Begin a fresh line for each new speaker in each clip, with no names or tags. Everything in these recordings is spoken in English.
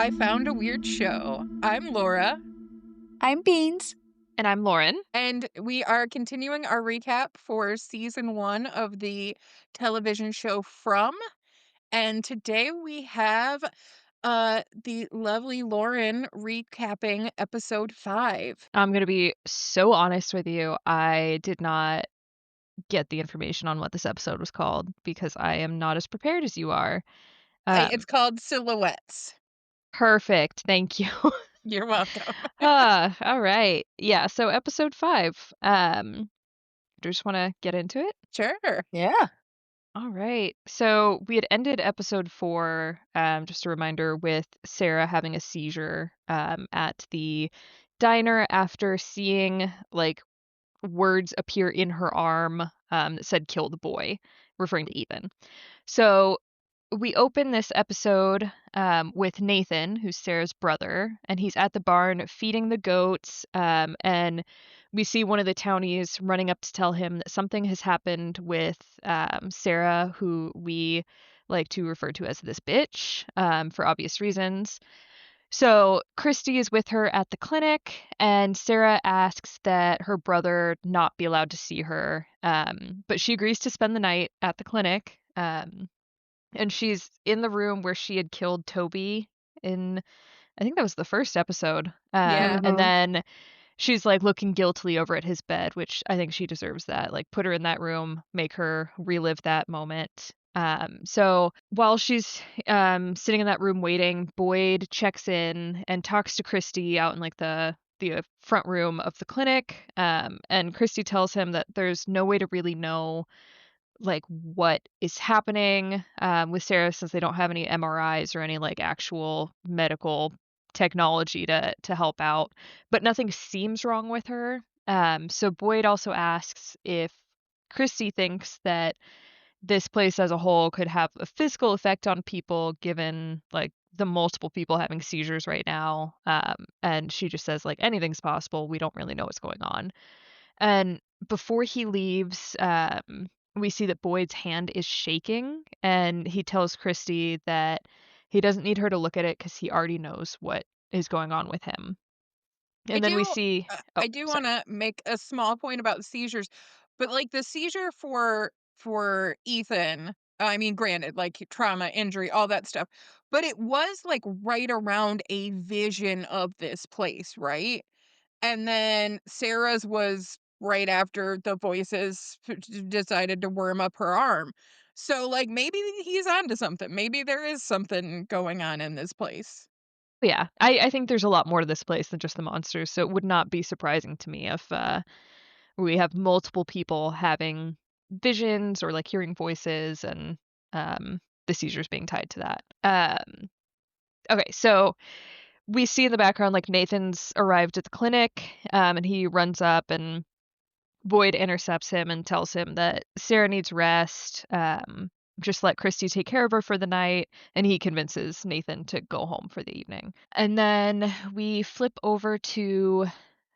I Found a Weird Show. I'm Laura,
I'm Beanz.
And I'm Lauren.
and we are continuing our recap for season 1 of the television show From. And today we have the lovely Lauren recapping episode 5.
I'm going to be so honest with you. I did not get the information on what this episode was called because I am not as prepared as you are.
It's called Silhouettes.
Perfect. Thank you.
You're welcome.
All right. Yeah, so episode 5. Do you just want to get into it?
Sure.
Yeah.
All right. So we had ended episode 4, just a reminder, with Sarah having a seizure at the diner after seeing like words appear in her arm that said kill the boy, referring to Ethan. So we open this episode with Nathan, who's Sarah's brother, and he's at the barn feeding the goats. And we see one of the townies running up to tell him that something has happened with Sarah, who we like to refer to as this bitch for obvious reasons. So Christy is with her at the clinic, and Sarah asks that her brother not be allowed to see her, but she agrees to spend the night at the clinic. And she's in the room where she had killed Toby in, I think that was the first episode.
Yeah.
And then she's like looking guiltily over at his bed, which I think she deserves that. Like, put her in that room, make her relive that moment. So while she's sitting in that room waiting, Boyd checks in and talks to Christy out in like the front room of the clinic. And Christy tells him that there's no way to really know like what is happening with Sarah since they don't have any MRIs or any like actual medical technology to help out, but nothing seems wrong with her. So Boyd also asks if Christy thinks that this place as a whole could have a physical effect on people given like the multiple people having seizures right now. And she just says like anything's possible. We don't really know what's going on. And before he leaves, we see that Boyd's hand is shaking, and he tells Christy that he doesn't need her to look at it because he already knows what is going on with him.
I
And then we
do
see, oh,
I do
sorry.
wanna make a small point about seizures, but, like, the seizure for Ethan, I mean, granted, like, trauma, injury, all that stuff, but it was, like, right around a vision of this place, right? And then Sarah's was right after the voices decided to worm up her arm. So, like, maybe he's onto something. Maybe there is something going on in this place.
Yeah, I think there's a lot more to this place than just the monsters, so it would not be surprising to me if we have multiple people having visions or like hearing voices and the seizures being tied to that. Okay, so we see in the background like Nathan's arrived at the clinic, and he runs up and Boyd intercepts him and tells him that Sarah needs rest. Just let Christy take care of her for the night, and he convinces Nathan to go home for the evening. And then we flip over to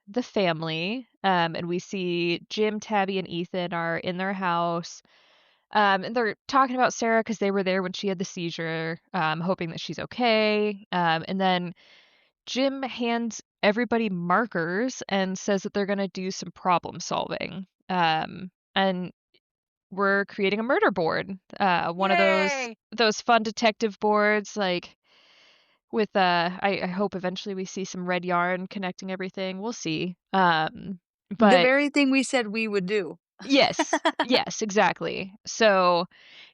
the family, and we see Jim, Tabby, and Ethan are in their house. And they're talking about Sarah because they were there when she had the seizure, hoping that she's okay. And then Jim hands everybody markers and says that they're gonna do some problem solving. And we're creating a murder board. One of
Yay!
those fun detective boards, like with I hope eventually we see some red yarn connecting everything. We'll see.
The
But
very thing we said we would do.
yes. Yes, exactly. So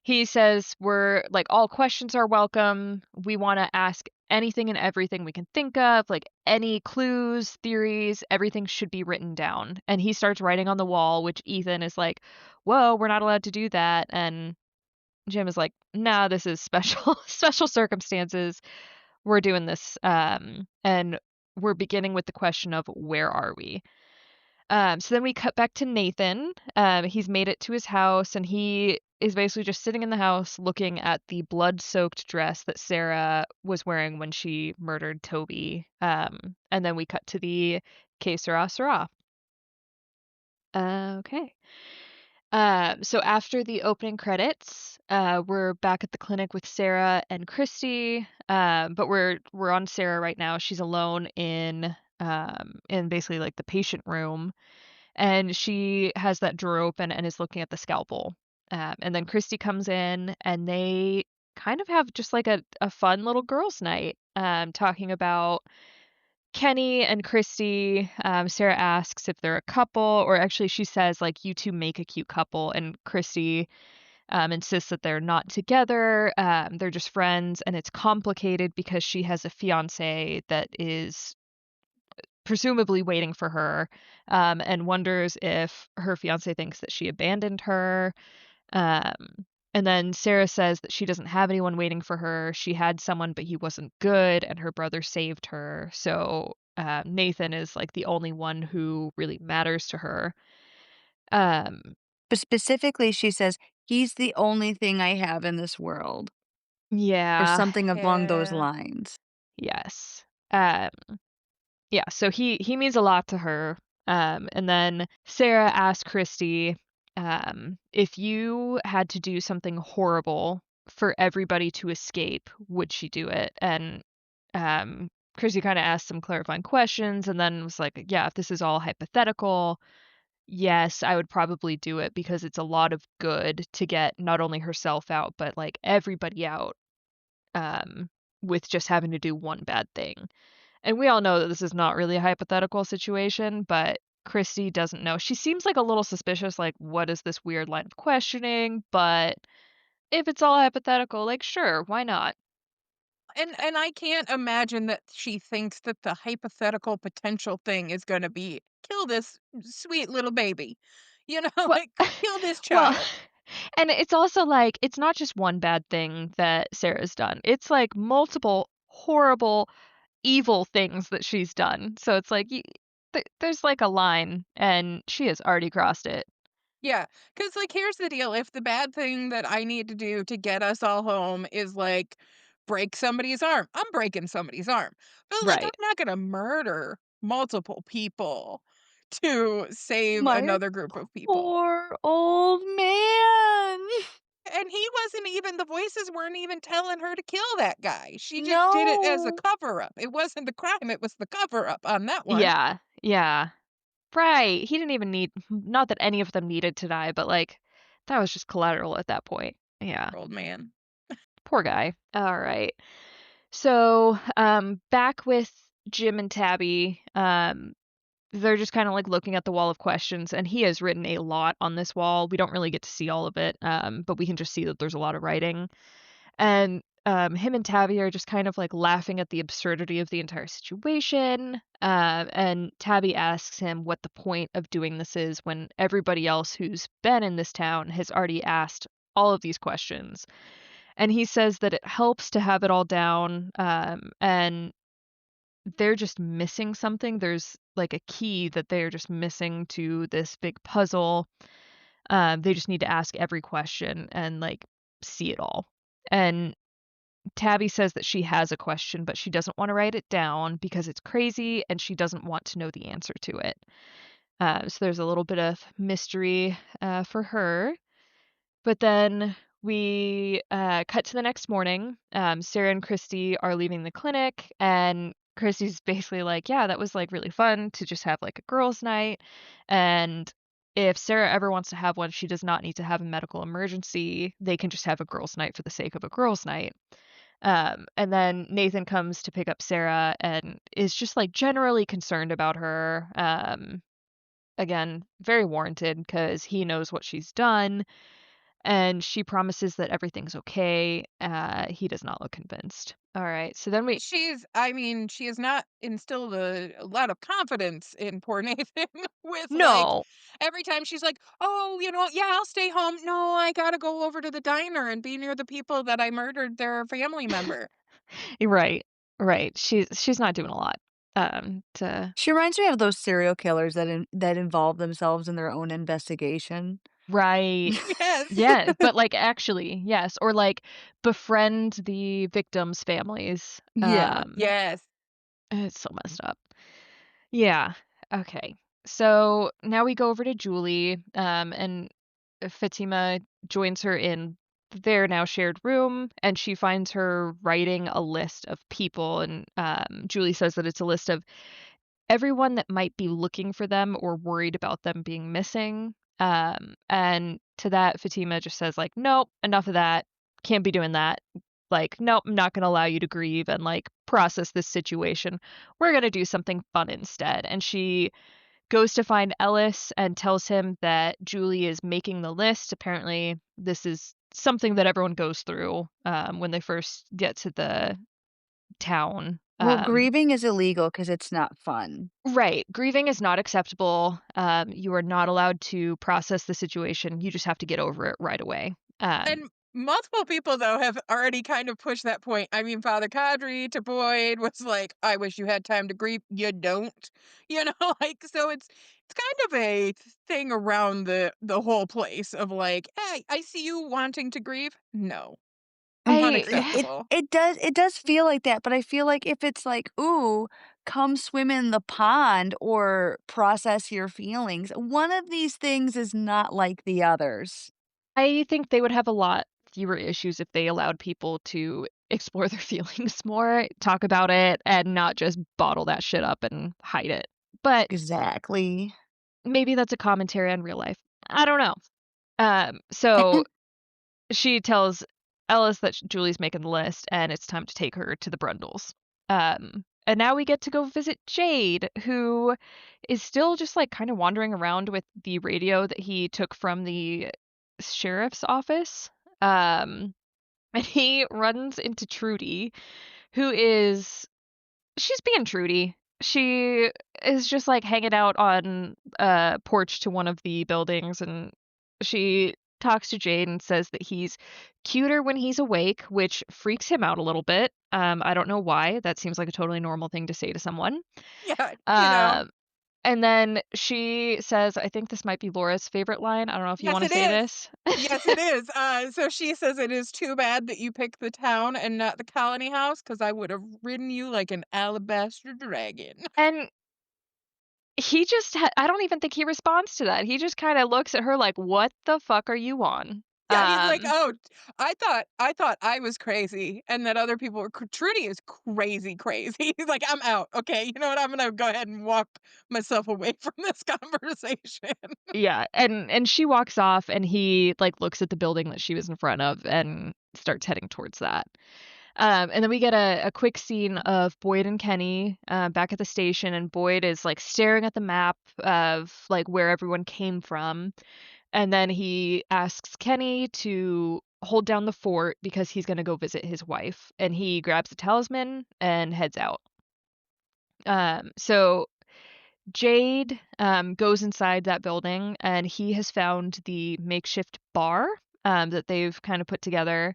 he says we're like all questions are welcome. We want to ask anything and everything we can think of, like any clues, theories, everything should be written down. And he starts writing on the wall, which Ethan is like, "Whoa, we're not allowed to do that." And Jim is like, "Nah, this is special special circumstances. We're doing this." And we're beginning with the question of where are we? So then we cut back to Nathan. He's made it to his house, and he is basically just sitting in the house looking at the blood-soaked dress that Sarah was wearing when she murdered Toby. And then we cut to the Que Sera Sera. Okay. So after the opening credits, we're back at the clinic with Sarah and Christy, but we're on Sarah right now. She's alone in basically like the patient room, and she has that drawer open and is looking at the scalpel. And then Christy comes in, and they kind of have just like a fun little girls' night, talking about Kenny and Christy. Sarah asks if they're a couple, or actually, she says, like, you two make a cute couple. And Christy insists that they're not together. They're just friends, and it's complicated because she has a fiance that is presumably waiting for her, and wonders if her fiance thinks that she abandoned her. Um, and then Sarah says that she doesn't have anyone waiting for her. She had someone, but he wasn't good, and her brother saved her. So Nathan is like the only one who really matters to her. Um,
But specifically, she says, "He's the only thing I have in this world," or
yeah,
something along those
Yeah.
lines.
yes. Yeah, so he means a lot to her. And then Sarah asked Christy, if you had to do something horrible for everybody to escape, would she do it? And Christy kind of asked some clarifying questions and then was like, yeah, if this is all hypothetical, yes, I would probably do it because it's a lot of good to get not only herself out, but like everybody out, um, with just having to do one bad thing. And we all know that this is not really a hypothetical situation, but Christy doesn't know. She seems like a little suspicious, like, what is this weird line of questioning? But if it's all hypothetical, like, sure, why not?
And I can't imagine that she thinks that the hypothetical potential thing is gonna be, "Kill this sweet little baby." You know,
Well,
like, "Kill this
well,
child."
and it's also like, it's not just one bad thing that Sarah's done. It's like multiple horrible, evil things that she's done. So it's like, there's like a line, and she has already crossed it.
Yeah, because like, here's the deal, if the bad thing that I need to do to get us all home is, like, break somebody's arm, I'm breaking somebody's arm. But, like, I'm
Right.
not gonna murder multiple people to save
My
another group of people.
poor old man.
And he wasn't even the voices weren't even telling her to kill that guy. She just did it as a
No.
cover-up. It wasn't the crime, it was the cover-up on that one.
Yeah. Yeah. Right, he didn't even need, not that any of them needed to die, but, like, that was just collateral at that point. Yeah,
Old man.
poor guy. Alright. So, back with Jim and Tabby, they're just kinda, like, looking at the wall of questions, and he has written a lot on this wall. We don't really get to see all of it, but we can just see that there's a lot of writing. And, him and Tabby are just kind of, like, laughing at the absurdity of the entire situation, and Tabby asks him what the point of doing this is when everybody else who's been in this town has already asked all of these questions. And he says that it helps to have it all down, and they're just missing something. There's, like, a key that they're just missing to this big puzzle. They just need to ask every question and, like, see it all. And Tabby says that she has a question, but she doesn't want to write it down because it's crazy and she doesn't want to know the answer to it. So there's a little bit of mystery for her. But then we cut to the next morning. Sarah and Christy are leaving the clinic, and Christy's basically like, yeah, that was like really fun to just have like a girls' night. And if Sarah ever wants to have one, she does not need to have a medical emergency. They can just have a girls' night for the sake of a girls' night. And then Nathan comes to pick up Sarah and is just like generally concerned about her. Again, very warranted because he knows what she's done, and she promises that everything's okay. He does not look convinced. All right, so then we
I mean, she has not instilled a lot of confidence in poor Nathan with, like,
no,
every time she's like, "Oh, you know, yeah, I'll stay home. No, I gotta go over to the diner and be near the people that I murdered their family member."
right, right. She's not doing a lot. To
She reminds me of those serial killers that involve themselves in their own investigation.
right.
Yes.
Yeah, but like actually, yes, or like befriend the victims' families.
Yeah.
Yes.
It's so messed up. Yeah. Okay. So now we go over to Julie, and Fatima joins her in their now shared room, and she finds her writing a list of people, and Julie says that it's a list of everyone that might be looking for them or worried about them being missing. And to that, Fatima just says, like, nope, enough of that. Can't be doing that. Like, nope, I'm not going to allow you to grieve and like process this situation. We're going to do something fun instead. And she goes to find Ellis and tells him that Julie is making the list. Apparently, this is something that everyone goes through when they first get to the town.
Well, grieving is illegal because it's not fun.
Right. Grieving is not acceptable. You are not allowed to process the situation. You just have to get over it right away.
And multiple people, though, have already kind of pushed that point. I mean, Father Cadre to Boyd was like, "I wish you had time to grieve. You don't." You know, like, so it's kind of a thing around the whole place of like, "Hey, I see you wanting to grieve. No,
I
unacceptable."
It does feel like that, but I feel like if it's like, "Ooh, come swim in the pond or process your feelings," one of these things is not like the others.
I think they would have a lot fewer issues if they allowed people to explore their feelings more, talk about it, and not just bottle that shit up and hide it. But
Exactly.
maybe that's a commentary on real life. I don't know. So she tells Ellis that Julie's making the list and it's time to take her to the Brundles. And now we get to go visit Jade, who is still just like kind of wandering around with the radio that he took from the sheriff's office. And he runs into Trudy, who is she's being Trudy. She is just like hanging out on a porch to one of the buildings, and she talks to Jade and says that he's cuter when he's awake, which freaks him out a little bit. I don't know why. That seems like a totally normal thing to say to someone.
Yeah,
Um, and then she says, I think this might be Laura's favorite line. I don't know if you
yes,
want to
it
say
is.
this.
Yes, it is. So she says it is too bad that you picked the town and not the colony house, because I would have ridden you like an alabaster dragon.
And he just I don't even think he responds to that. He just kinda looks at her like, "What the fuck are you on?"
Yeah, he's like, "Oh, I thought I was crazy and that other people were Trudy is crazy, crazy." He's like, "I'm out, okay? You know what? I'm gonna go ahead and walk myself away from this conversation."
Yeah, and she walks off, and he, like, looks at the building that she was in front of and starts heading towards that. And then we get a quick scene of Boyd and Kenny, back at the station, and Boyd is, like, staring at the map of, like, where everyone came from, and then he asks Kenny to hold down the fort because he's gonna go visit his wife, and he grabs the talisman and heads out. So Jade goes inside that building, and he has found the makeshift bar that they've kind of put together.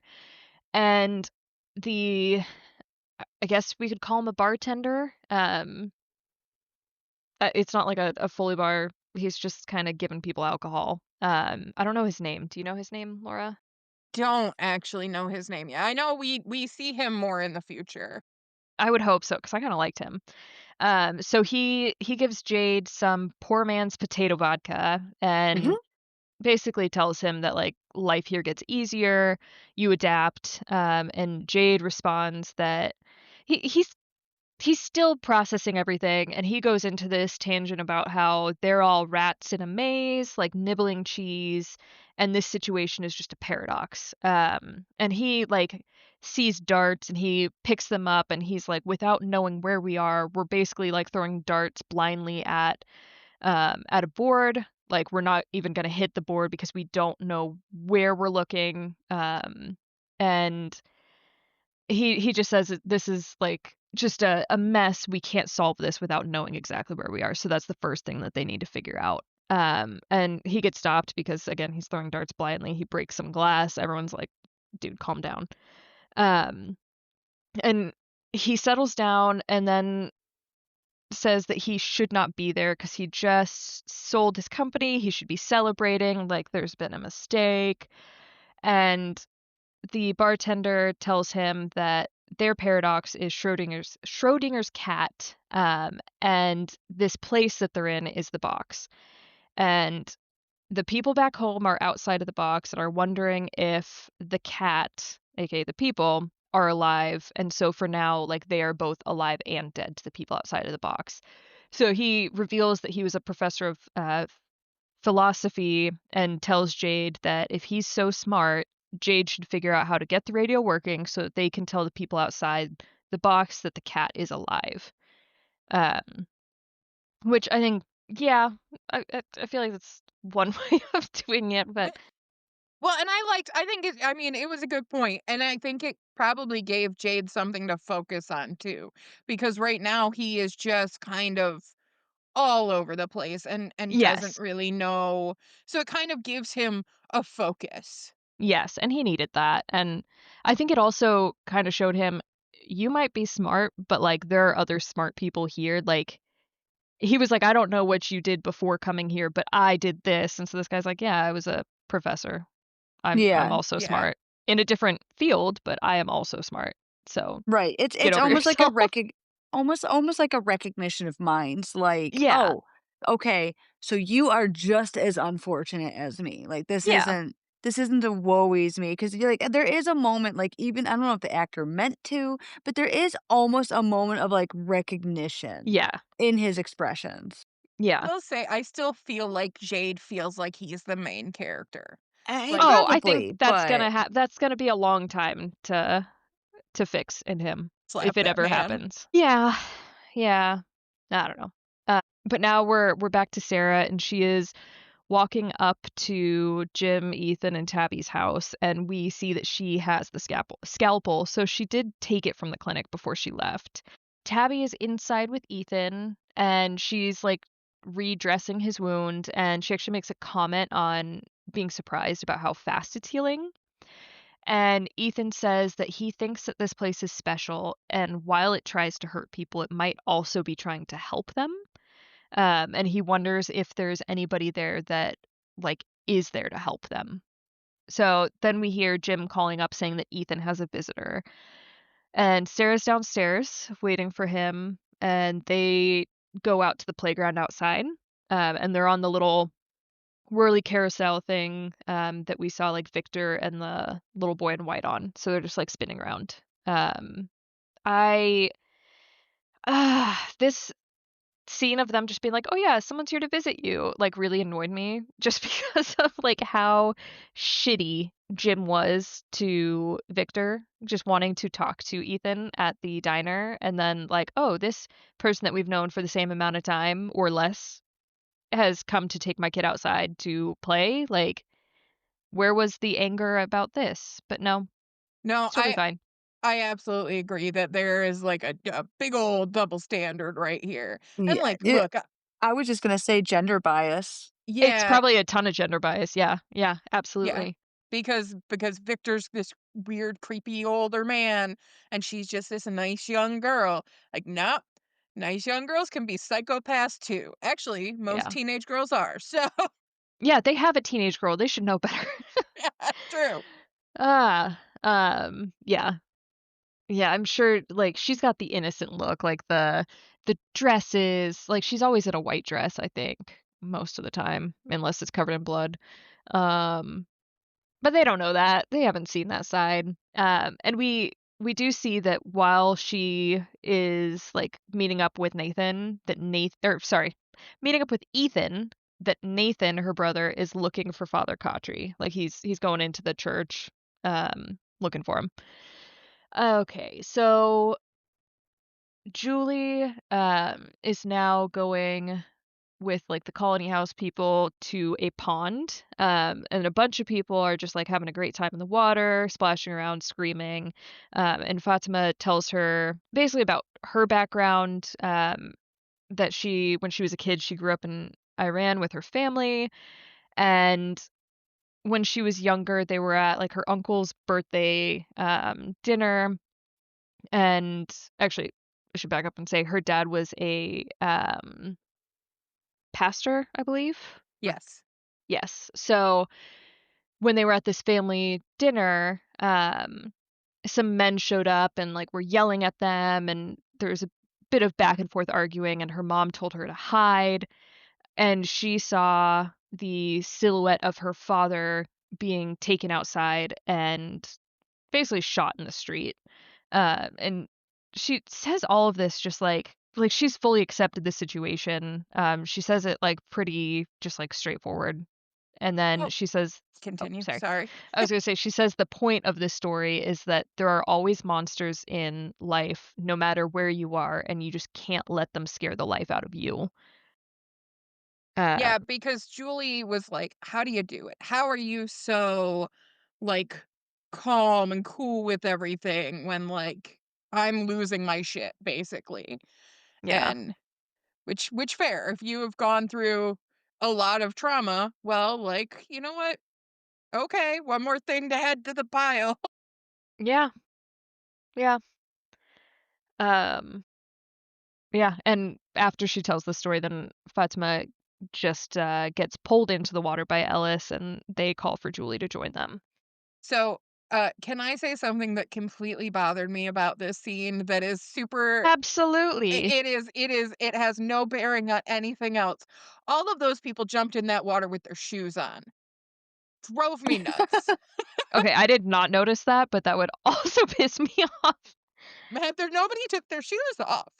And the, I guess we could call him a bartender. It's not like a fully bar. He's just kind of giving people alcohol. I don't know his name. Do you know his name, Laura?
Don't actually know his name yet. I know we see him more in the future.
I would hope so because I kind of liked him. So he gives Jade some poor man's potato vodka and
Mhm.
basically tells him that like life here gets easier, you adapt. And Jade responds that he's still processing everything, and he goes into this tangent about how they're all rats in a maze, like nibbling cheese, and this situation is just a paradox. And he like sees darts and he picks them up, and he's like, without knowing where we are, we're basically like throwing darts blindly at a board. Like we're not even gonna hit the board because we don't know where we're looking. And he just says that this is like just a mess. We can't solve this without knowing exactly where we are. So that's the first thing that they need to figure out. And he gets stopped because again he's throwing darts blindly. He breaks some glass. Everyone's like, "Dude, calm down." Um, and he settles down and then says that he should not be there because he just sold his company. He should be celebrating. Like there's been a mistake. And the bartender tells him that their paradox is Schrodinger's cat, and this place that they're in is the box. And The people back home are outside of the box and are wondering if the cat, aka the people, are alive. And so for now, like they are both alive and dead to the people outside of the box. So he reveals that he was a professor of philosophy and tells Jade that if he's so smart, Jade should figure out how to get the radio working so that they can tell the people outside the box that the cat is alive. Um, which I think, yeah, I feel like that's one way of doing it, but
Well, and I think I mean, it was a good point, and I think it probably gave Jade something to focus on too, because right now he is just kind of all over the place and doesn't
yes,
really know, so it kind of gives him a focus.
yes, and he needed that. And I think it also kind of showed him you might be smart, but like there are other smart people here. Like he was like, I don't know what you did before coming here, but I did this. And so this guy's like, yeah, I was a professor. I'm
Yeah.
also
Yeah.
smart in a different field, but I am also smart. So
Right.
get
It's
over
almost like a
yourself.
almost like a recognition of minds, like,
Yeah.
"Oh, okay, so you are just as unfortunate as me. Like,
Yeah.
this isn't a woe is me." Because you're like there is a moment, like, even I don't know if the actor meant to, but there is almost a moment of, like, recognition
Yeah.
in his expressions.
Yeah.
Will say I still feel like Jade feels like he's the main character. Like,
Oh, I think
Probably, but
that's gonna be a long time to fix in him if
slap
it
that
ever
man.
happens. Yeah. Yeah. I don't know. But now we're back to Sarah, and she is walking up to Jim, Ethan, and Tabby's house, and we see that she has the scalpel, so she did take it from the clinic before she left. Tabby is inside with Ethan, and she's like redressing his wound, and she actually makes a comment on being surprised about how fast it's healing. And Ethan says that he thinks that this place is special, and while it tries to hurt people, it might also be trying to help them. And he wonders if there's anybody there that like is there to help them. So then we hear Jim calling up saying that Ethan has a visitor. And Sarah's downstairs waiting for him, and they go out to the playground outside. And they're on the little whirly carousel thing that we saw like Victor and the little boy in white on. So they're just like spinning around. Um, I this scene of them just being like, "Oh yeah, someone's here to visit you," like really annoyed me just because of like how shitty Jim was to Victor, just wanting to talk to Ethan at the diner and then like, "Oh, this person that we've known for the same amount of time or less has come to take my kid outside to play." Like, where was the anger about this? But no,
No,
it's totally fine.
I absolutely agree that there is like a big old double standard right here. And
yeah,
like, look,
I was just gonna say gender bias.
It's
yeah,
probably a ton of gender bias. Yeah. Yeah,
yeah,
absolutely.
because Victor's this weird, creepy older man, and she's just this nice young girl. Like, nope, nice young girls can be psychopaths too. Actually, most
Yeah.
teenage girls are. So,
Yeah, they have a teenage girl, they should know better.
yeah, true.
Yeah. Yeah, I'm sure, like, she's got the innocent look, like, the dresses like, she's always in a white dress, I think, most of the time, unless it's covered in blood. Um, but they don't know that, they haven't seen that side. And we do see that while she is, like, meeting up with Nathan, that meeting up with Ethan, that Nathan, her brother, is looking for Father Kotri. Like, he's going into the church, looking for him. Okay, so Julie is now going with like the colony house people to a pond. And a bunch of people are just like having a great time in the water, splashing around, screaming. And Fatima tells her basically about her background, that when she was a kid, she grew up in Iran with her family. And when she was younger, they were at like her uncle's birthday dinner. And actually, I should back up and say her dad was a pastor, I believe. Or
Yes.
yes. So when they were at this family dinner, some men showed up and like were yelling at them, and there was a bit of back and forth arguing, and her mom told her to hide, and she saw the silhouette of her father being taken outside and basically shot in the street. And she says all of this just like she's fully accepted the situation. She says it like pretty just like straightforward. And then
Oh,
she says, oh,
continue.
sorry.
Sorry.
I was gonna say she says the point of this story is that there are always monsters in life, no matter where you are, and you just can't let them scare the life out of you. Uh,
Yeah, because Julie was like, "How do you do it? How are you so, like, calm and cool with everything when, like, I'm losing my shit, basically?"
yeah.
And which fair, if you have gone through a lot of trauma, well, like, you know what? Okay, one more thing to add to the pile.
Yeah. Yeah. Um, yeah, and after she tells the story, then Fatima just, gets pulled into the water by Ellis, and they call for Julie to join them.
So, can I say something that completely bothered me about this scene that is super
Absolutely.
it has no bearing on anything else. All of those people jumped in that water with their shoes on. Drove me nuts.
Okay, I did not notice that, but that would also piss me off.
Man, there nobody took their shoes off.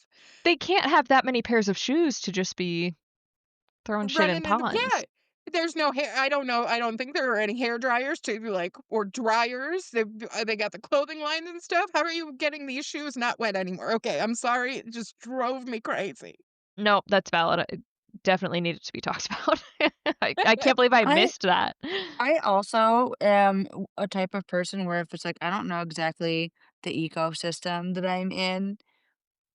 They can't have that many pairs of shoes to just be throwing shit in
Running into
ponds.
yeah. There's no hair I don't know, I don't think there are any hair dryers to, like or dryers. They got the clothing lines and stuff. How are you getting these shoes not wet anymore? Okay, I'm sorry, it just drove me crazy.
Nope, that's valid. It definitely needed to be talked about. I can't believe I
I
missed that.
I also am a type of person where if it's like I don't know exactly the ecosystem that I'm in,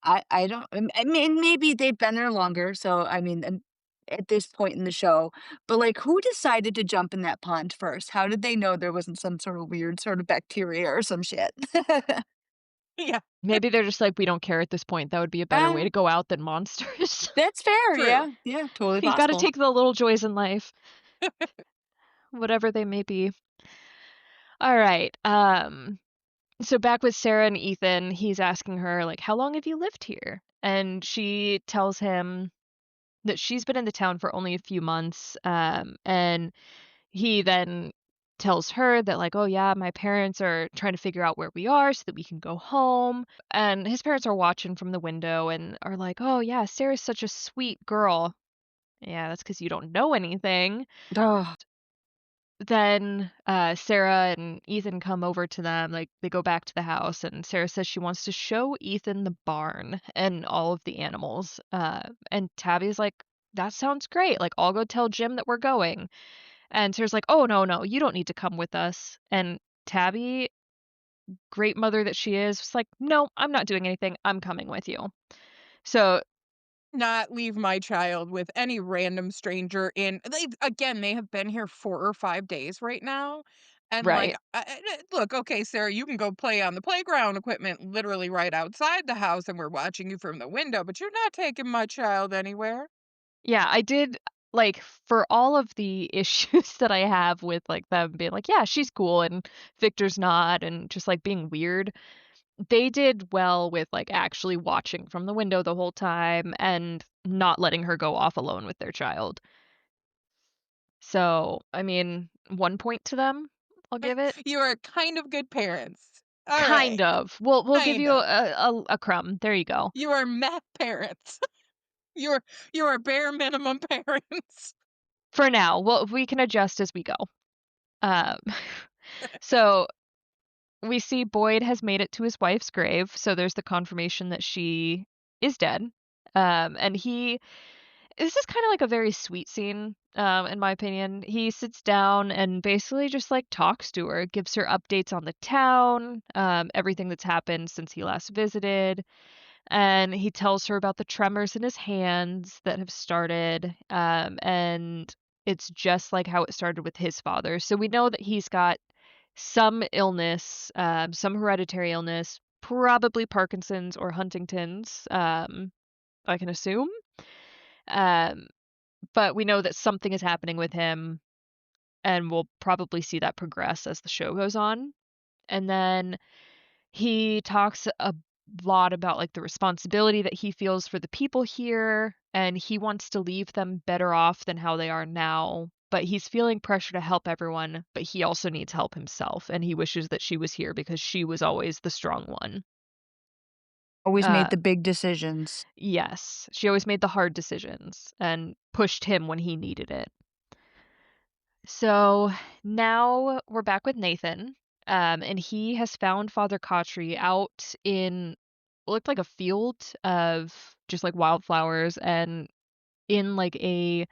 I don't I mean, maybe they've been there longer, so, I mean, at this point in the show, but, like, who decided to jump in that pond first? How did they know there wasn't some sort of weird sort of bacteria or some shit?
Yeah,
Maybe they're just like, "We don't care at this point. That would be a better way
Uh,
to go out than monsters."
that's fair,
true.
yeah, yeah, totally
You gotta
possible.
take the little joys in life, whatever they may be. Alright, so back with Sarah and Ethan, he's asking her, like, "How long have you lived here?" And she tells him that she's been in the town for only a few months, and he then tells her that, like, "Oh, yeah, my parents are trying to figure out where we are so that we can go home." And his parents are watching from the window and are like, "Oh, yeah, Sarah's such a sweet girl." Yeah, that's because you don't know anything.
Ugh.
Then, Sarah and Ethan come over to them, like, they go back to the house, and Sarah says she wants to show Ethan the barn and all of the animals, and Tabby's like, "That sounds great, like, I'll go tell Jim that we're going." And Sarah's like, "Oh, no, no, you don't need to come with us." And Tabby, great mother that she is, was like, "No, I'm not doing anything, I'm coming with you." So
Not leave my child with any random stranger in they have been here 4 or 5 days right now, and, like,
right.
look, okay, Sarah, you can go play on the playground equipment literally right outside the house, and we're watching you from the window, but you're not taking my child anywhere.
Yeah, I did like, for all of the issues that I have with, like, them being like, "Yeah, she's cool," and Victor's not, and just, like, being weird, they did well with, like, actually watching from the window the whole time and not letting her go off alone with their child. So, I mean, 1 point to them, I'll give it.
You are kind of good parents.
Kind
Alright,
of. We'll give
kind
you
of.
a crumb. There you go.
You are meth parents. You're you are bare minimum parents.
For now, we can adjust as we go. Um, so we see Boyd has made it to his wife's grave, so there's the confirmation that she is dead. And he this is kinda like a very sweet scene, in my opinion. He sits down and basically just, like, talks to her, gives her updates on the town, everything that's happened since he last visited, and he tells her about the tremors in his hands that have started, and it's just like how it started with his father. So we know that he's got some illness, some hereditary illness, probably Parkinson's or Huntington's, I can assume. Um, but we know that something is happening with him, and we'll probably see that progress as the show goes on. And then he talks a lot about, like, the responsibility that he feels for the people here, and he wants to leave them better off than how they are now. but he's feeling pressure to help everyone, but he also needs help himself, and he wishes that she was here because she was always the strong one.
Always
Uh,
made the big decisions.
yes, she always made the hard decisions and pushed him when he needed it. So now we're back with Nathan, and he has found Father Kotri out in what looked like a field of just like wildflowers and in like a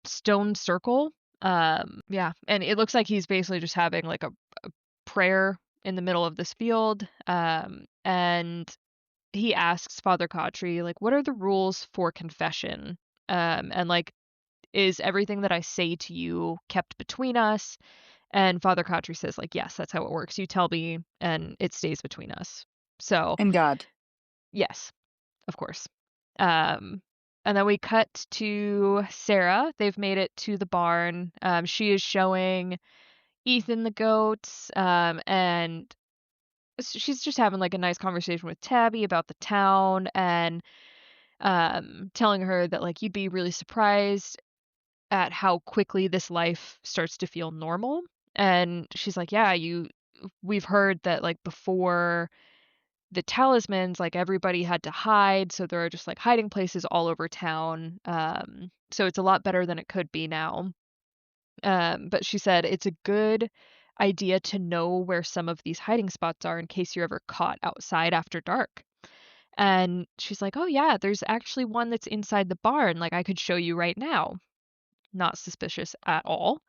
stone circle. Yeah, and it looks like he's basically just having like a prayer in the middle of this field. And he asks Father Kotri, like, what are the rules for confession? And like, is everything that I say to you kept between us? And Father Kotri says, like, yes, that's how it works. You tell me, and it stays between us. So,
And God.
yes, of course. Um, and then we cut to Sarah. They've made it to the barn. She is showing Ethan the goats, and she's just having like a nice conversation with Tabby about the town and telling her that like you'd be really surprised at how quickly this life starts to feel normal. And she's like, yeah, we've heard that like before the talismans, like everybody had to hide, so there are just like hiding places all over town. So it's a lot better than it could be now. But she said it's a good idea to know where some of these hiding spots are in case you're ever caught outside after dark. And she's like, oh yeah, there's actually one that's inside the barn. Like I could show you right now. Not suspicious at all.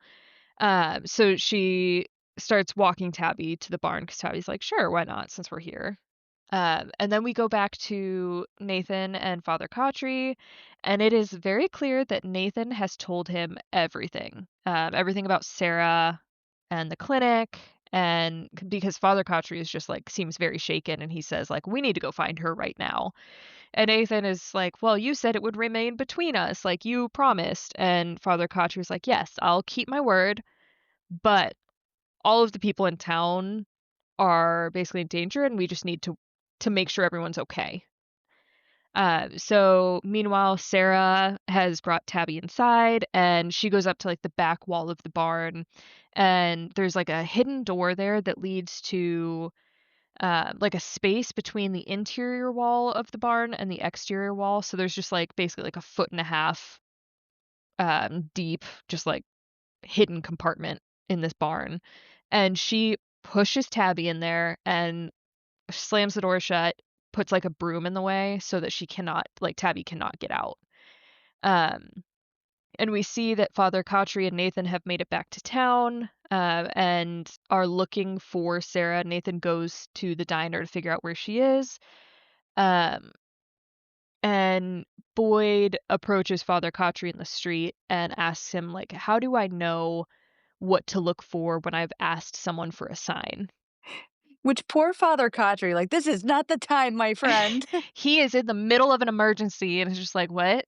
So she starts walking Tabby to the barn because Tabby's like, sure, why not, since we're here. And then we go back to Nathan and Father Kotri, and it is very clear that Nathan has told him everything. Everything about Sarah and the clinic, and because Father Kotri is just like seems very shaken, and he says like, we need to go find her right now. And Nathan is like, well, you said it would remain between us, like you promised. And Father Kotri is like, yes, I'll keep my word, but all of the people in town are basically in danger, and we just need to make sure everyone's okay. So meanwhile, Sarah has brought Tabby inside, and she goes up to like the back wall of the barn, and there's like a hidden door there that leads to like a space between the interior wall of the barn and the exterior wall. So there's just like basically like a foot and a half deep, just like hidden compartment in this barn. And she pushes Tabby in there and slams the door shut, puts like a broom in the way so that she cannot, like Tabby cannot get out. Um, and we see that Father Kotri and Nathan have made it back to town and are looking for Sarah. Nathan goes to the diner to figure out where she is. Um, and Boyd approaches Father Kotri in the street and asks him, like, how do I know what to look for when I've asked someone for a sign?
Which poor Father Kotri, like, this is not the time, my friend.
He is in the middle of an emergency and is just like, what?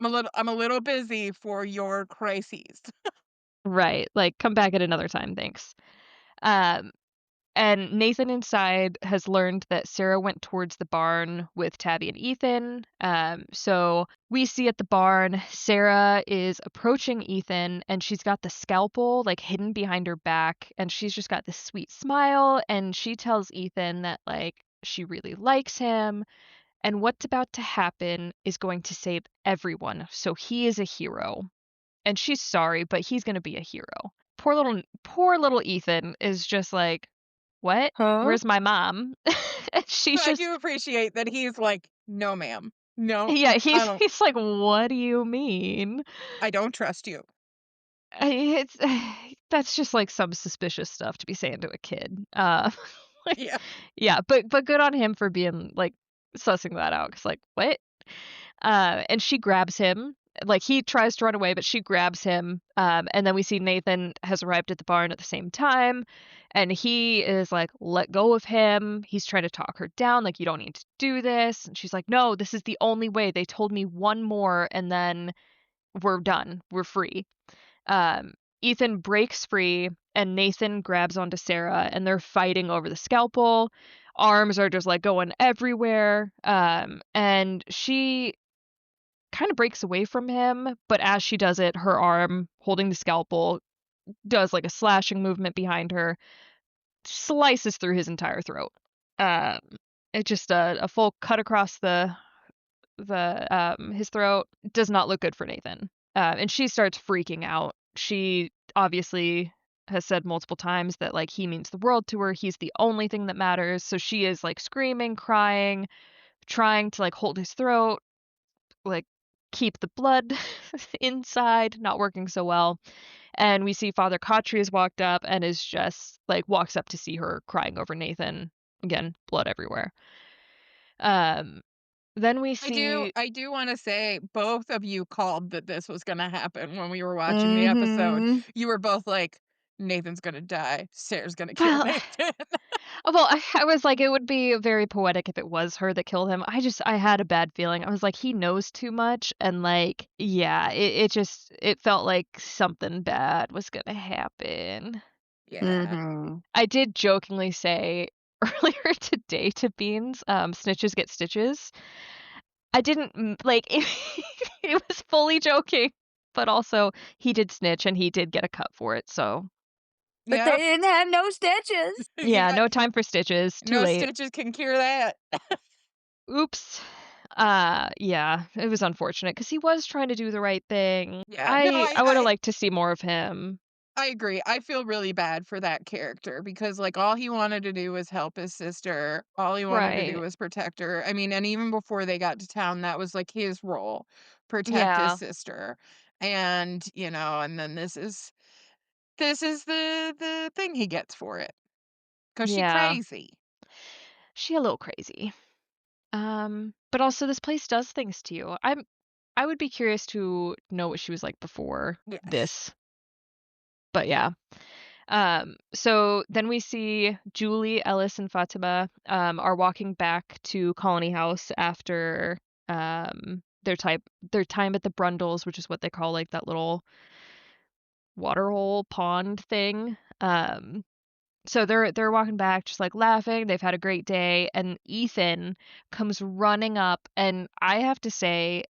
I'm a little busy for your crises.
Right. Like, come back at another time, thanks. Um, and Nathan inside has learned that Sarah went towards the barn with Tabby and Ethan. So we see at the barn, Sarah is approaching Ethan and she's got the scalpel like hidden behind her back. And she's just got this sweet smile. And she tells Ethan that like she really likes him. And what's about to happen is going to save everyone. So he is a hero. And she's sorry, but he's going to be a hero. Poor little Ethan is just like, what?
Huh?
Where's my mom? And she's
But I
just
do appreciate that he's like, "No, ma'am. No,
yeah,
I
he's
don't
he's like, what do you mean?
I don't trust you."
It's that's just like some suspicious stuff to be saying to a kid. Like,
Yeah.
yeah, but good on him for being like sussing that out. Cause like, what? And she grabs him. Like he tries to run away, but she grabs him. And then we see Nathan has arrived at the barn at the same time, and he is like, "Let go of him." He's trying to talk her down, like, "You don't need to do this." And she's like, "No, this is the only way. They told me one more, and then we're done. We're free." Ethan breaks free, and Nathan grabs onto Sarah, and they're fighting over the scalpel. Arms are just like going everywhere. And she kinda breaks away from him, but as she does it, her arm holding the scalpel does, like, a slashing movement behind her, slices through his entire throat. Um, it just a full cut across his throat does not look good for Nathan. And she starts freaking out. She obviously has said multiple times that, like, he means the world to her, he's the only thing that matters, so she is, like, screaming, crying, trying to, like, hold his throat, like, keep the blood inside, not working so well. And we see Father Khatri has walked up and is just, like, walks up to see her crying over Nathan. Again, blood everywhere. Um, then we see
I do wanna say both of you called that this was gonna happen when we were watching the episode.
Mhm.
You were both like, "Nathan's gonna die. Sarah's gonna kill
well
Nathan."
well, I was like, it would be very poetic if it was her that killed him. I had a bad feeling. I was like, he knows too much, and, like, yeah, it felt like something bad was gonna happen.
Yeah.
Mhm.
I did jokingly say earlier today to Beans, "Snitches get stitches." I didn't like, it was fully joking, but also he did snitch and he did get a cut for it, so
But they
Yep.
didn't have no stitches.
You
yeah,
got
no time for stitches, too
no
late.
stitches can cure that.
Oops. Yeah, it was unfortunate because he was trying to do the right thing.
Yeah. No,
I woulda liked to see more of him.
I agree. I feel really bad for that character because, like, all he wanted to do was help his sister. All he wanted to do
Right.
was protect her. I mean, and even before they got to town, that was, like, his role, protect his
Yeah,
sister. And, and then this is the thing he gets for it, cause she
yeah.
crazy.
She a little crazy. But also this place does things to you. I would be curious to know what she was like before
Yes.
this, but yeah. So then we see Julie, Ellis, and Fatima are walking back to Colony House after their time at the Brundles, which is what they call like that little waterhole pond thing. So they're walking back just like laughing. They've had a great day, and Ethan comes running up, and I have to say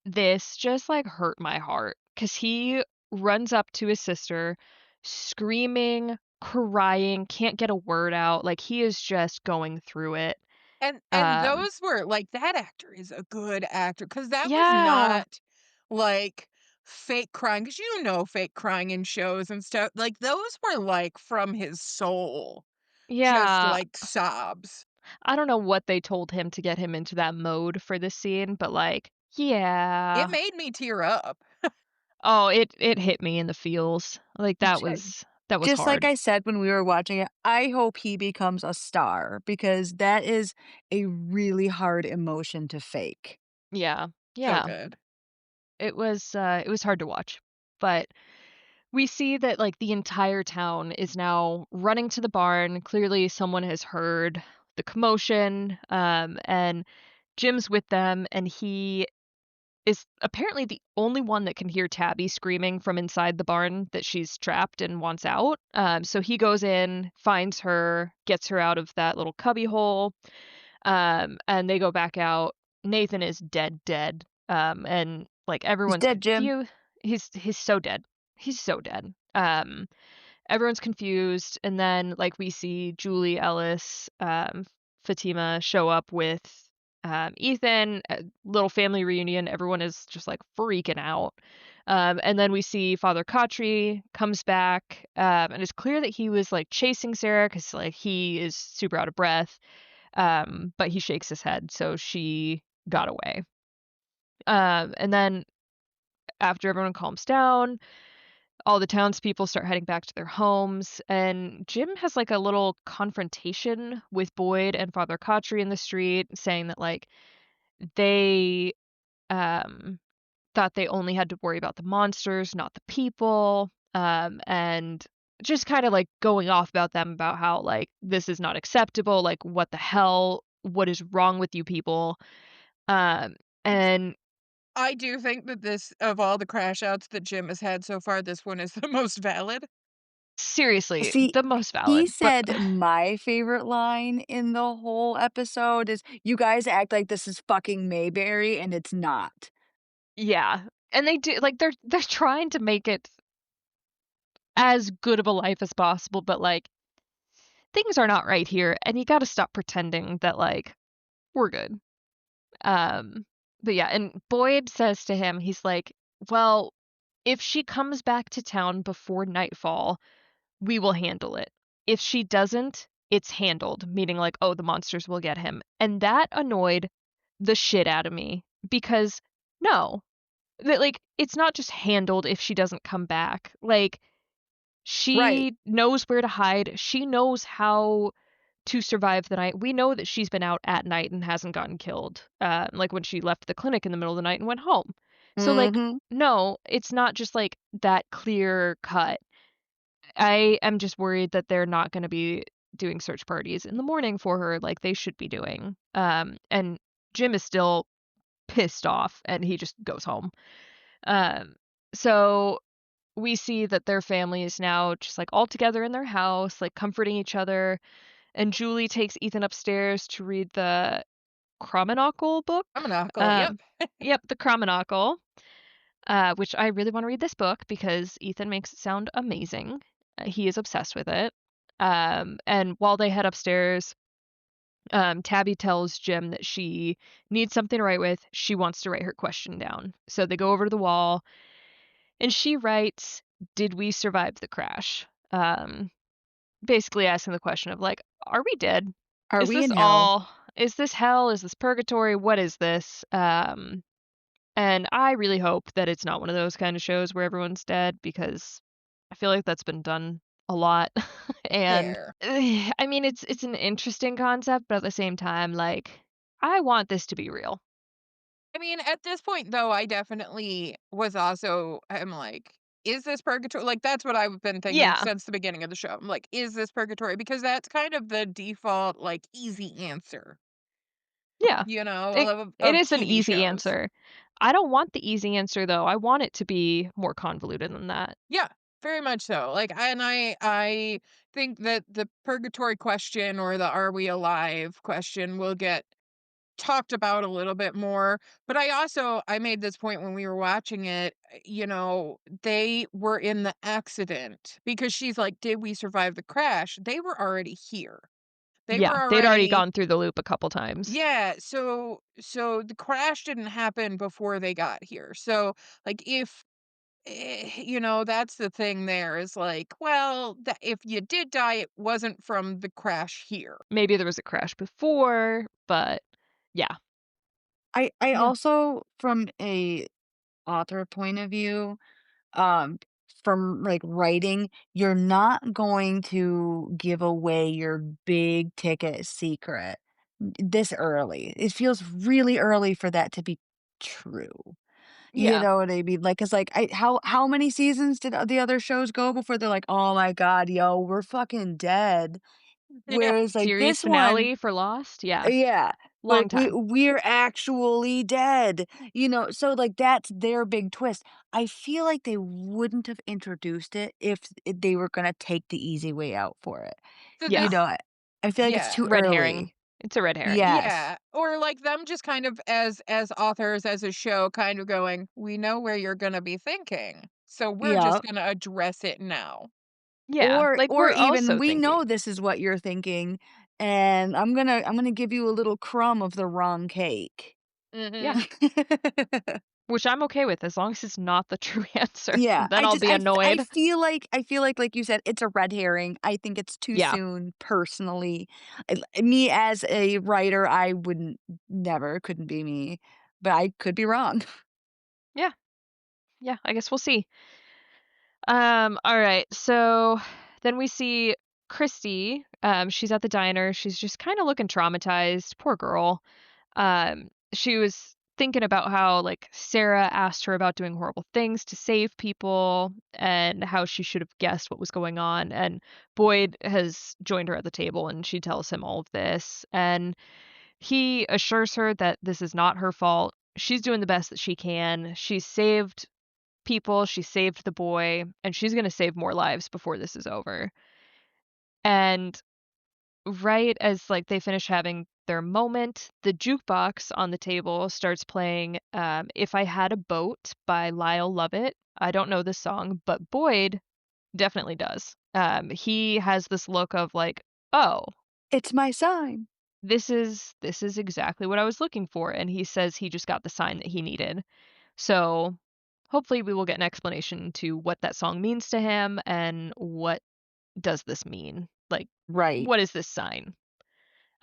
this just, like, hurt my heart because he runs up to his sister, screaming, crying, can't get a word out, like, he is just going through it.
And
Um
those were like, that actor is a good actor because that was
Yeah,
not, like, fake crying. Because fake crying in shows and stuff, like, those were, like, from his soul, just,
yeah.
like, sobs.
I don't know what they told him to get him into that mode for this scene, but, like,
It
yeah.
made me tear up.
Oh, it hit me in the feels. Like,
J
that was
just like
hard.
I said when we were watching it, I hope he becomes a star because that is a really hard emotion to fake.
Yeah,
So
yeah.
good.
It was hard to watch, but we see that, like, the entire town is now running to the barn. Clearly, someone has heard the commotion, and Jim's with them, and he is apparently the only one that can hear Tabby screaming from inside the barn that she's trapped and wants out. So he goes in, finds her, gets her out of that little cubby hole, and they go back out. Nathan is dead, dead, and, like,
He's
everyone's
dead, Jim.
confused. He's so dead. He's so dead. Everyone's confused, and then, like, we see Julie, Ellis, Fatima show up with, Ethan, a little family reunion, everyone is just, like, freaking out. And then we see Father Khatri comes back, and it's clear that he was, like, chasing Sarah because, like, he is super out of breath, but he shakes his head, so she got away. And then after everyone calms down, all the townspeople start heading back to their homes, and Jim has, like, a little confrontation with Boyd and Father Khatri in the street, saying that, like, they, um, thought they only had to worry about the monsters, not the people, and just kinda, like, going off about them about how, like, this is not acceptable, like, what the hell? What is wrong with you people? Um, and
I do think that this of all the crash outs that Jim has had so far, this one is the most valid.
seriously,
See,
the most
he
valid, but
said my favorite line in the whole episode is, "You guys act like this is fucking Mayberry, and it's not."
Yeah, and they do like, they're trying to make it as good of a life as possible, but, like, things are not right here, and you gotta stop pretending that, like, we're good. Um, but yeah, and Boyd says to him, he's like, "Well, if she comes back to town before nightfall, we will handle it. If she doesn't, it's handled," meaning like, "Oh, the monsters will get him." And that annoyed the shit out of me because no, that like it's not just handled if she doesn't come back. Like
Right.
she knows where to hide. She knows how to survive the night. We know that she's been out at night and hasn't gotten killed, like when she left the clinic in the middle of the night and went home. So, like,
Mhm.
no, it's not just like that clear cut. I am just worried that they're not going to be doing search parties in the morning for her like they should be doing. And Jim is still pissed off and he just goes home. Um, so we see that their family is now just like all together in their house, like comforting each other. And Julie takes Ethan upstairs to read the Chromonocle book.
I'm an uncle. Yep.
Um, yep, the Chromonocle, which I really want to read this book because Ethan makes it sound amazing. He is obsessed with it. And while they head upstairs, Tabby tells Jim that she needs something to write with. She wants to write her question down. So they go over to the wall and she writes, "Did we survive the crash?" Basically asking the question of like, are we dead?
Are
Is
we
this
in hell?
all is this hell? Is this purgatory? What is this? And I really hope that it's not one of those kind of shows where everyone's dead because I feel like that's been done a lot. And
Fair.
I mean it's an interesting concept, but at the same time, like I want this to be real.
I mean, at this point, though, I definitely was also I'm like, "Is this purgatory?" Like, that's what I've been thinking
Yeah.
since the beginning of the show. I'm like, "Is this purgatory?" Because that's kind of the default, like, easy answer,
Yeah. It it
of
is an
TV
easy
shows.
answer. I don't want the easy answer though. I want it to be more convoluted than that.
Yeah, very much so. Like, I think that the purgatory question or the "Are we alive?" question will get talked about a little bit more, but I made this point when we were watching it, they were in the accident because she's like, "Did we survive the crash?" They were already here. They were
Yeah, they'd already
already
gone through the loop a couple times.
Yeah, so the crash didn't happen before they got here. So, like, if that's the thing there is like, well, if you did die, it wasn't from the crash here.
Maybe there was a crash before, but yeah.
I
Yeah.
also, from a author point of view, um, from, like, writing, you're not going to give away your big ticket secret this early. It feels really early for that to be true. You
Yeah.
know what I mean? Like, 'cause, like, how many seasons did the other shows go before they're like, "Oh my god, yo, we're fucking dead."
Yeah.
Whereas, like,
Series
this one
finale for Lost? Yeah.
yeah, like,
Long time.
we're actually dead, so, like, that's their big twist. I feel like they wouldn't have introduced it if they were gonna take the easy way out for it,
So
Yeah.
you
this
know, I feel like it's
Yeah.
too
Red herring.
early.
It's a red herring.
Yes.
Yeah, or like them just kind of as authors, as a show, kind of going, "We know where you're gonna be thinking, so we're
Yeah.
just gonna address it now."
Yeah. Like,
Or
we're
even,
also
"We
thinking.
know this is what you're thinking, and I'm gonna give you a little crumb of the wrong cake."
Yeah.
Mhm.
Which I'm okay with as long as it's not the true answer.
Yeah,
Then I'll be
I
annoyed.
feel like you said, it's a red herring. I think it's too
Yeah.
soon, personally. Me as a writer, I wouldn't never, couldn't be me, but I could be wrong.
Yeah. Yeah. I guess we'll see. All right. So then we see Christy. She's at the diner. She's just kind of looking traumatized. Poor girl. She was thinking about how like Sarah asked her about doing horrible things to save people and how she should have guessed what was going on. And Boyd has joined her at the table and she tells him all of this. And he assures her that this is not her fault. She's doing the best that she can. She's saved people, she saved the boy, and she's going to save more lives before this is over. And right as like they finish having their moment. The jukebox on the table starts playing If I Had a Boat by Lyle Lovett. I don't know this song, but Boyd definitely does. He has this look of like, "Oh,
It's my sign.
this is exactly what I was looking for," and he says he just got the sign that he needed. So, hopefully we will get an explanation to what that song means to him and what does this mean? Like,
Right.
what is this sign?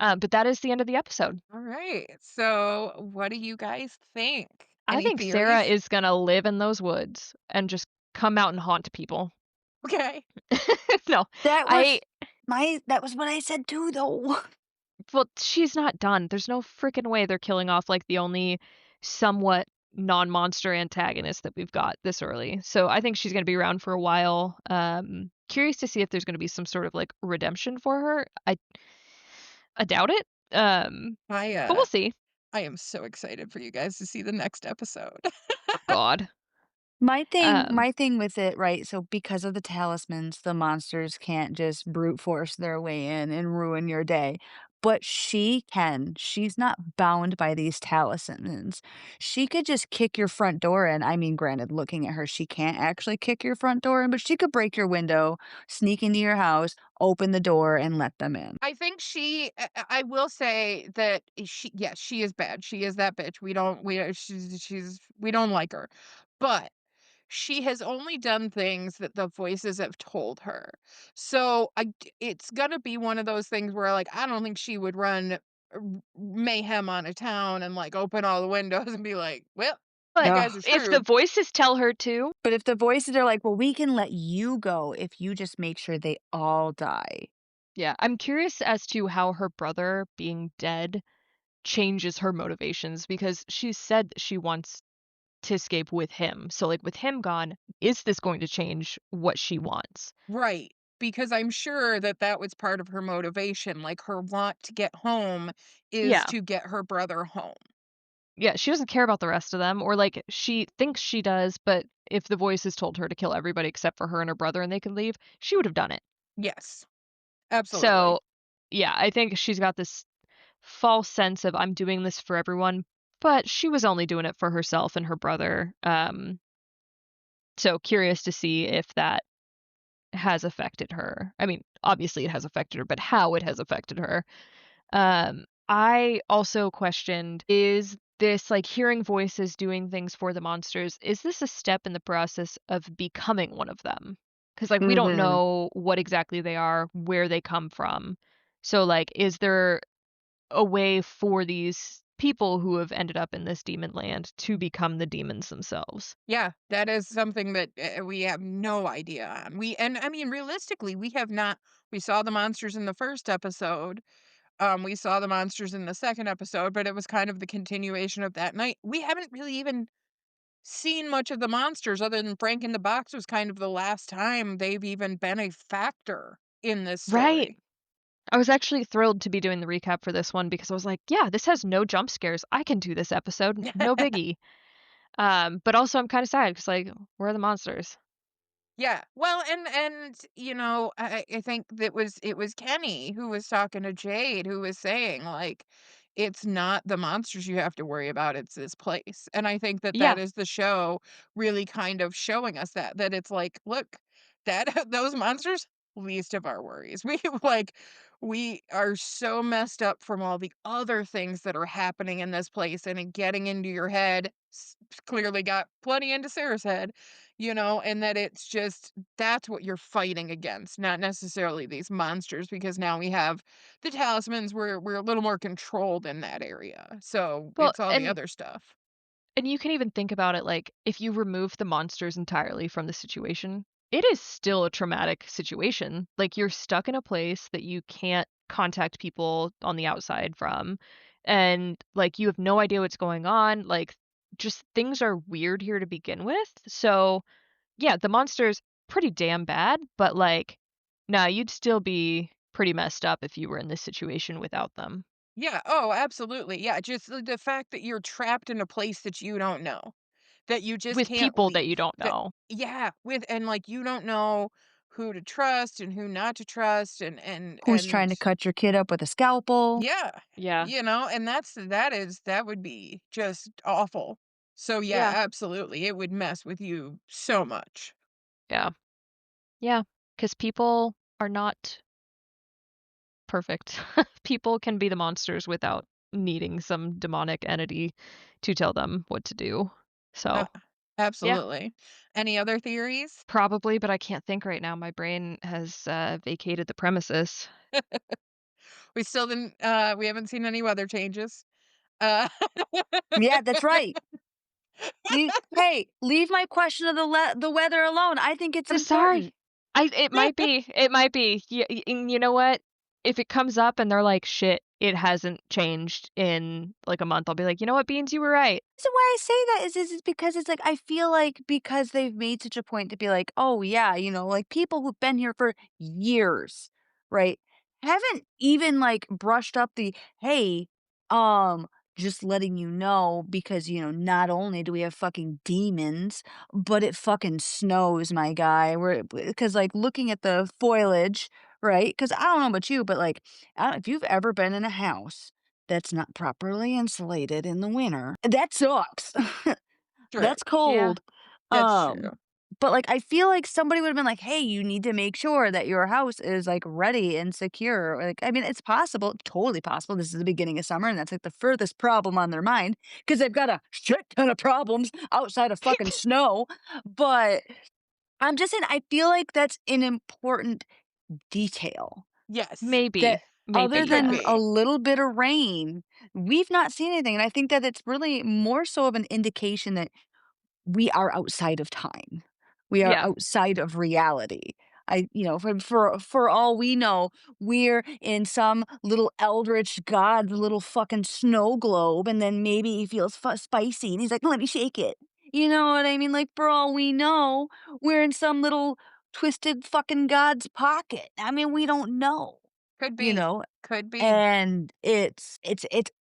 But that is the end of the episode.
All right. So, what do you guys think?
I
Any
think Sarah
theories?
is gonna live in those woods and just come out and haunt people.
Okay.
No,
That
I
was that was what I said too, though.
well, she's not done. There's no freaking way they're killing off, like, the only somewhat non-monster antagonist that we've got this early. So I think she's gonna be around for a while. Curious to see if there's gonna be some sort of, like, redemption for her. I doubt it,
I
but we'll see.
I am so excited for you guys to see the next episode.
God. Um,
My thing with it, right, so because of the talismans, the monsters can't just brute force their way in and ruin your day, but she can. She's not bound by these talismans. She could just kick your front door in. I mean, granted, looking at her, she can't actually kick your front door in, but she could break your window, sneak into your house, open the door, and let them in.
I think I will say that she yes, she is bad. She is that bitch. She's we don't like her. But she has only done things that the voices have told her. So it's gonna be one of those things where like I don't think she would run mayhem on a town and like open all the windows and be like, "Well, you
but
guys
Ugh.
are
if the
screwed."
voices tell her to,
But if the voices are like, "Well, we can let you go if you just make sure they all die."
yeah, I'm curious as to how her brother being dead changes her motivations because she said that she wants to escape with him. So, like, with him gone, is this going to change what she wants?
Right. Because I'm sure that that was part of her motivation. Like her want to get home is
Yeah.
to get her brother home.
Yeah, she doesn't care about the rest of them, or, like, she thinks she does, but if the voices told her to kill everybody except for her and her brother and they could leave, she would have done it.
Yes, absolutely.
So, yeah, I think she's got this false sense of, "I'm doing this for everyone," but she was only doing it for herself and her brother. So curious to see if that has affected her. I mean, obviously it has affected her, but how it has affected her. I also questioned, is this like hearing voices doing things for the monsters? Is this a step in the process of becoming one of them? Because like we don't
Mhm.
know what exactly they are, where they come from. So like, is there a way for these people who have ended up in this demon land to become the demons themselves?
Yeah, that is something that we have no idea on. And I mean realistically, we have not we saw the monsters in the first episode. We saw the monsters in the second episode, but it was kind of the continuation of that night. We haven't really even seen much of the monsters other than Frank in the Box was kind of the last time they've even been a factor in this
Right.
story.
I was actually thrilled to be doing the recap for this one because I was like, yeah, this has no jump scares. I can do this episode, no biggie. But also I'm kind of sad because like, where are the monsters?
Yeah. Well, and you know, I think that was it was Kenny who was talking to Jade who was saying like it's not the monsters you have to worry about, it's this place. And I think that that
Yeah.
is the show really kind of showing us that it's like, look, that those monsters least of our worries. We like we are so messed up from all the other things that are happening in this place and it getting into your head. Clearly got plenty into Sarah's head, you know, and that it's just that's what you're fighting against, not necessarily these monsters, because now we have the talismans, we're a little more controlled in that area. So
Well,
it's all the other stuff.
and you can even think about it like if you remove the monsters entirely from the situation, it is still a traumatic situation. Like you're stuck in a place that you can't contact people on the outside from and like you have no idea what's going on. Like just things are weird here to begin with. So, yeah, the monster's pretty damn bad, but like nah, you'd still be pretty messed up if you were in this situation without them.
Yeah, oh, absolutely. Yeah, just the fact that you're trapped in a place that you don't know, that you just
With
can't
people that you
leave.
don't
That
know.
yeah, with and like you don't know who to trust and who not to trust
Who's trying to cut your kid up with a scalpel?
yeah,
Yeah.
and that would be just awful. So yeah,
Yeah.
absolutely. It would mess with you so much.
Yeah. Yeah. Because people are not perfect. People can be the monsters without needing some demonic entity to tell them what to do.
Uh,
So, yeah,
absolutely. Any other theories?
probably, but I can't think right now. My brain has vacated the premises.
We haven't seen any weather changes. Uh
Yeah, that's right. Leave my question of the weather alone. I think it's
I'm sorry.
important.
It might be. It might be. And you know what? If it comes up and they're like, "Shit, it hasn't changed in like a month," I'll be like, "You know what, Beans, you were right."
So why I say that is because it's like I feel like because they've made such a point to be like, "Oh, yeah," like people who've been here for years, right? Haven't even like brushed up the, "Hey, um, just letting you know because, not only do we have fucking demons, but it fucking snows, my guy." We're Because like looking at the foliage, right? Because I don't know about you, but like I don't, if you've ever been in a house that's not properly insulated in the winter. That sucks.
True.
That's
Yeah.
cold.
That's true.
Um, but, like, I feel like somebody would've been like, "Hey, you need to make sure that your house is, like, ready and secure." Like, I mean, it's possible, totally possible. This is the beginning of summer, and that's, like, the furthest problem on their mind because 'cause they've got a shit ton of problems outside of fucking snow. But I'm just saying, I feel like that's an important detail.
Yes.
That
Maybe.
other
It
Maybe,
could
yeah.
than a
be.
little bit of rain, we've not seen anything, and I think that it's really more so of an indication that we are outside of time. We are
Yeah.
outside of reality. For all we know, we're in some little eldritch god little fucking snow globe, and then maybe he feels spicy, and he's like, "Let me shake it." You know what I mean? Like, for all we know, we're in some little twisted fucking god's pocket. I mean, we don't know,
Could
you
be.
know?
Could be.
And it's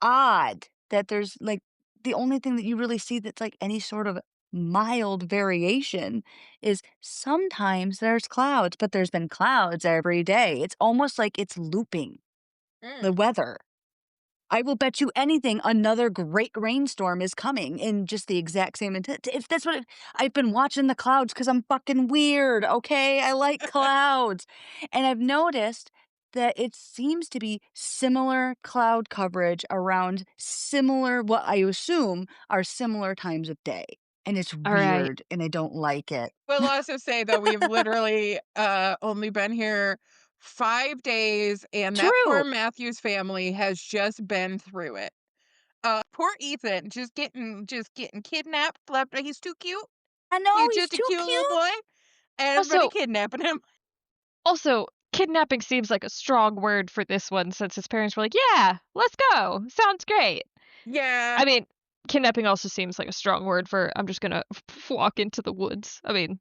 odd that there's, like, the only thing that you really see that's, like, any sort of mild variation is sometimes there's clouds, but there's been clouds every day. It's almost like it's looping the
Mm,
weather. I will bet you anything another great rainstorm is coming in just the exact same intent. If that's what I've been watching the clouds because I'm fucking weird, okay? I like clouds. And I've noticed that it seems to be similar cloud coverage around similar, what I assume are similar times of day. And it's
Alright.
weird and I don't like it.
We'll also say that we've literally, only been here 5 days, and that poor
True.
Matthews family has just been through it. Poor Ethan just getting kidnapped, left he's too cute.
I know
He's
he's
just a
too
cute little
cute.
boy, and everybody
Also
kidnapping him.
kidnapping seems like a strong word for this one since his parents were like, "Yeah, let's go. Sounds great."
Yeah,
I mean, kidnapping also seems like a strong word for I'm just gonna walk into the woods. I mean,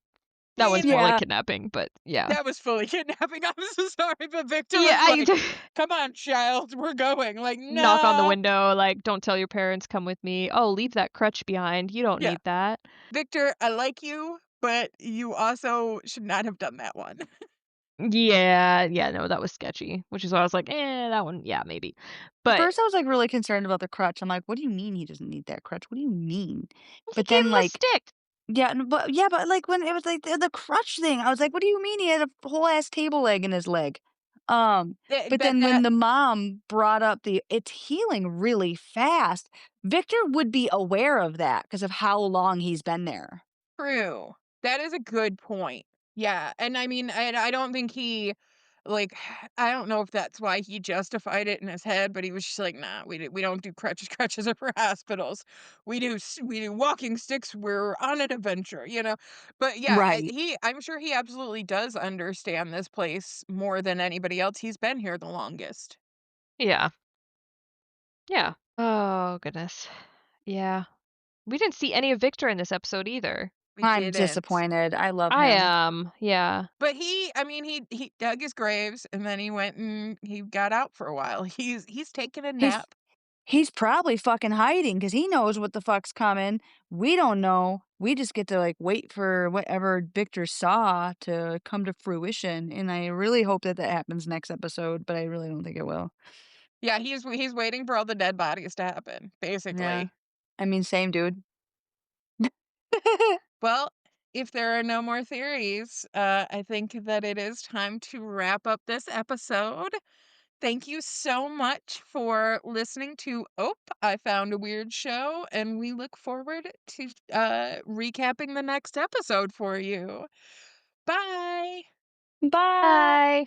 that one's
mean,
more like
Yeah.
kidnapping, but yeah.
that was fully kidnapping. I'm so sorry, but Victor
Yeah,
was
I
like, "Come on, child, we're going." Like,
knock on the
"No."
window, like, "Don't tell your parents, come with me." "Oh, leave that crutch behind. You don't
Yeah.
need that."
"Victor, I like you, but you also should not have done that one."
Yeah, yeah, no, that was sketchy, which is why I was like, that one, yeah, maybe."
At
But
first, I was, like, really concerned about the crutch. I'm like, "What do you mean he doesn't need that crutch? What do you mean?"
he
But
gave
then,
him a
like
stick.
like, when it was, like, the crutch thing, I was like, "What do you mean he had a whole ass table leg in his leg?" Um, but
But
then when
that
the mom brought up the it's healing really fast, Victor would be aware of that because of how long he's been there.
true. That is a good point. Yeah, and I mean, I don't think he, like, I don't know if that's why he justified it in his head, but he was just like, "Nah, we don't do crutches. Crutches are for hospitals. We do walking sticks. We're on an adventure," you know? But yeah,
Right.
I'm sure he absolutely does understand this place more than anybody else. He's been here the longest.
Yeah, yeah. Oh, goodness. Yeah. We didn't see any of Victor in this episode either.
We
I'm
didn't.
disappointed. I love
I
him.
am, yeah.
But I mean, he dug his graves, and then he went and he got out for a while. He's taking a
He's
nap.
he's probably fucking hiding because he knows what the fuck's coming. We don't know. we just get to, like, wait for whatever Victor saw to come to fruition, and I really hope that that happens next episode, but I really don't think it will.
Yeah, he's waiting for all the dead bodies to happen,
Yeah.
basically.
I mean, same dude.
Well, if there are no more theories, I think that it is time to wrap up this episode. Thank you so much for listening to I Found a Weird Show, and we look forward to recapping the next episode for you. Bye.
Bye.
Bye.